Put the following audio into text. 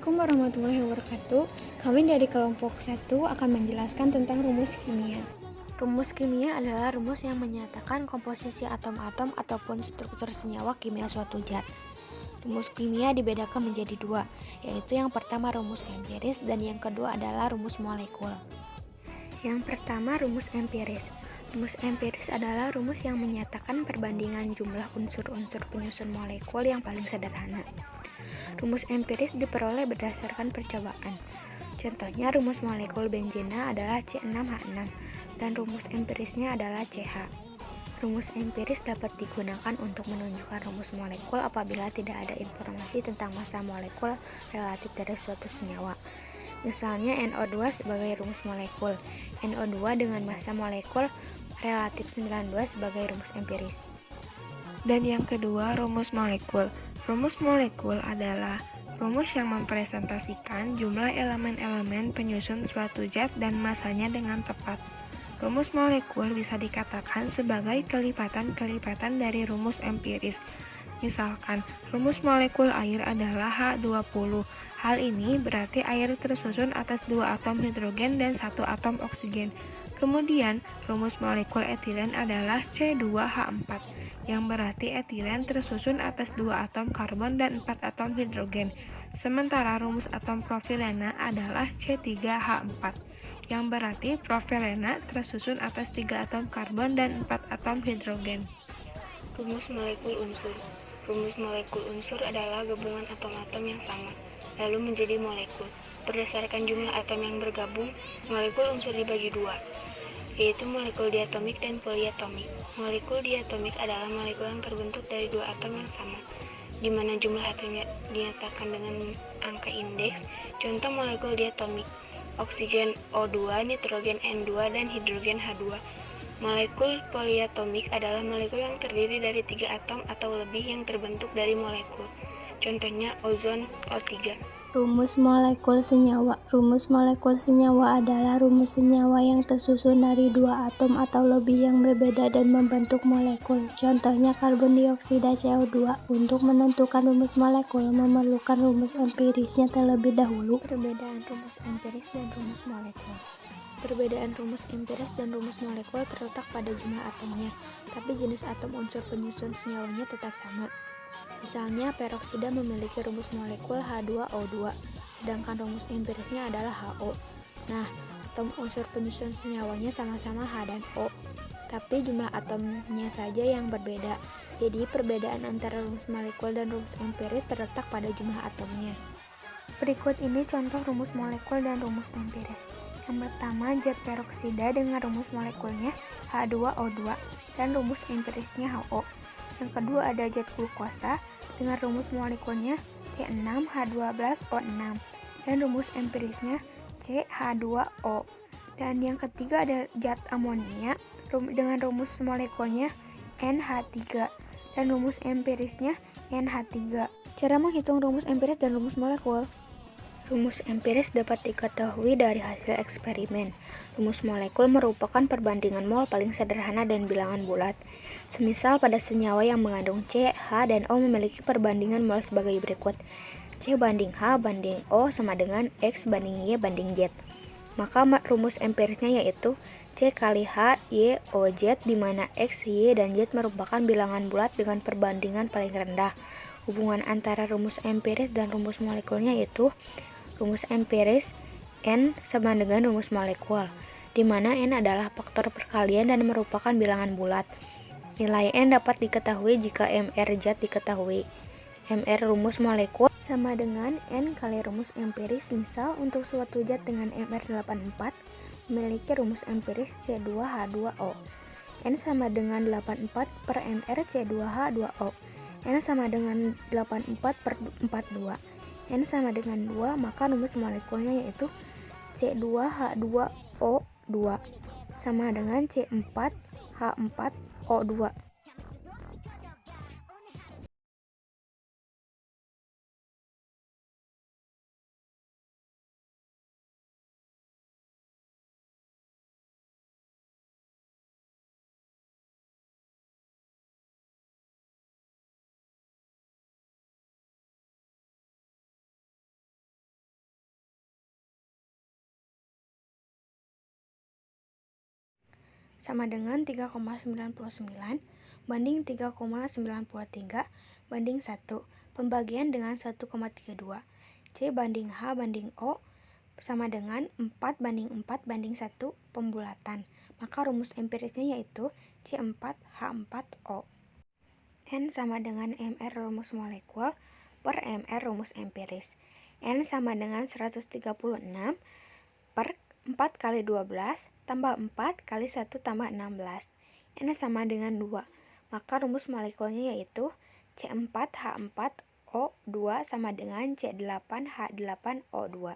Assalamualaikum warahmatullahi wabarakatuh. Kami dari kelompok 1 akan menjelaskan tentang rumus kimia. Rumus kimia adalah rumus yang menyatakan komposisi atom-atom ataupun struktur senyawa kimia suatu zat. Rumus kimia dibedakan menjadi dua, yaitu yang pertama rumus empiris dan yang kedua adalah rumus molekul. Yang pertama rumus empiris. Rumus empiris adalah rumus yang menyatakan perbandingan jumlah unsur-unsur penyusun molekul yang paling sederhana. Rumus empiris diperoleh berdasarkan percobaan. Contohnya rumus molekul benzena adalah C6H6 dan rumus empirisnya adalah CH. Rumus empiris dapat digunakan untuk menunjukkan rumus molekul apabila tidak ada informasi tentang massa molekul relatif dari suatu senyawa. Misalnya NO2 sebagai rumus molekul, NO2 dengan massa molekul relatif 92 sebagai rumus empiris. Dan yang kedua, rumus molekul. Rumus molekul adalah rumus yang mempresentasikan jumlah elemen-elemen penyusun suatu zat dan masanya dengan tepat. Rumus molekul bisa dikatakan sebagai kelipatan-kelipatan dari rumus empiris. Misalkan, rumus molekul air adalah H20. Hal ini berarti air tersusun atas 2 atom hidrogen dan 1 atom oksigen. Kemudian, rumus molekul etilen adalah C2H4, yang berarti etilen tersusun atas 2 atom karbon dan 4 atom hidrogen. Sementara rumus atom profilena adalah C3H4, yang berarti profilena tersusun atas 3 atom karbon dan 4 atom hidrogen. Rumus molekul unsur. Rumus molekul unsur adalah gabungan atom-atom yang sama, lalu menjadi molekul. Berdasarkan jumlah atom yang bergabung, molekul unsur dibagi dua, yaitu molekul diatomik dan poliatomik. Molekul diatomik adalah molekul yang terbentuk dari dua atom yang sama, di mana jumlah atomnya dinyatakan dengan angka indeks. Contoh molekul diatomik: oksigen O2, nitrogen N2, dan hidrogen H2. Molekul poliatomik adalah molekul yang terdiri dari 3 atom atau lebih yang terbentuk dari molekul. Contohnya ozon O3. Rumus molekul senyawa. Rumus molekul senyawa adalah rumus senyawa yang tersusun dari 2 atom atau lebih yang berbeda dan membentuk molekul. Contohnya karbon dioksida CO2. Untuk menentukan rumus molekul memerlukan rumus empirisnya terlebih dahulu. Perbedaan rumus empiris dan rumus molekul. Perbedaan rumus empiris dan rumus molekul terletak pada jumlah atomnya, tapi jenis atom unsur penyusun senyawanya tetap sama. Misalnya, peroksida memiliki rumus molekul H2O2, sedangkan rumus empirisnya adalah HO. Nah, atom unsur penyusun senyawanya sama-sama H dan O, tapi jumlah atomnya saja yang berbeda. Jadi, perbedaan antara rumus molekul dan rumus empiris terletak pada jumlah atomnya. Berikut ini contoh rumus molekul dan rumus empiris. Yang pertama, zat peroksida dengan rumus molekulnya H2O2 dan rumus empirisnya HO. Yang kedua ada zat glukosa dengan rumus molekulnya C6H12O6 dan rumus empirisnya CH2O. Dan yang ketiga ada zat amonia dengan rumus molekulnya NH3 dan rumus empirisnya NH3. Cara menghitung rumus empiris dan rumus molekul. Rumus empiris dapat diketahui dari hasil eksperimen. Rumus molekul merupakan perbandingan mol paling sederhana dan bilangan bulat. Semisal pada senyawa yang mengandung C, H, dan O memiliki perbandingan mol sebagai berikut. C banding H banding O sama dengan X banding Y banding Z. Maka rumus empirisnya yaitu C kali H, Y, O, Z, di mana X, Y, dan Z merupakan bilangan bulat dengan perbandingan paling rendah. Hubungan antara rumus empiris dan rumus molekulnya yaitu rumus empiris N sama dengan rumus molekul, di mana N adalah faktor perkalian dan merupakan bilangan bulat. Nilai N dapat diketahui jika MR zat diketahui. MR rumus molekul sama dengan N kali rumus empiris. Misal, untuk suatu zat dengan MR 84 memiliki rumus empiris C2H2O. N sama dengan 84 per MR C2H2O. N sama dengan 84 per 42. N sama dengan 2, maka rumus molekulnya yaitu C2H2O2 sama dengan C4H4O2. sama dengan 3,99 banding 3,93 banding 1. Pembagian dengan 1,32. C banding H banding O sama dengan 4 banding 4 banding 1 pembulatan. Maka rumus empirisnya yaitu C4H4O. N sama dengan MR rumus molekul per MR rumus empiris. N sama dengan 136 per 4 kali 12 tambah 4 kali 1 tambah 16. N sama dengan 2. Maka rumus molekulnya yaitu C4H4O2 sama dengan C8H8O2.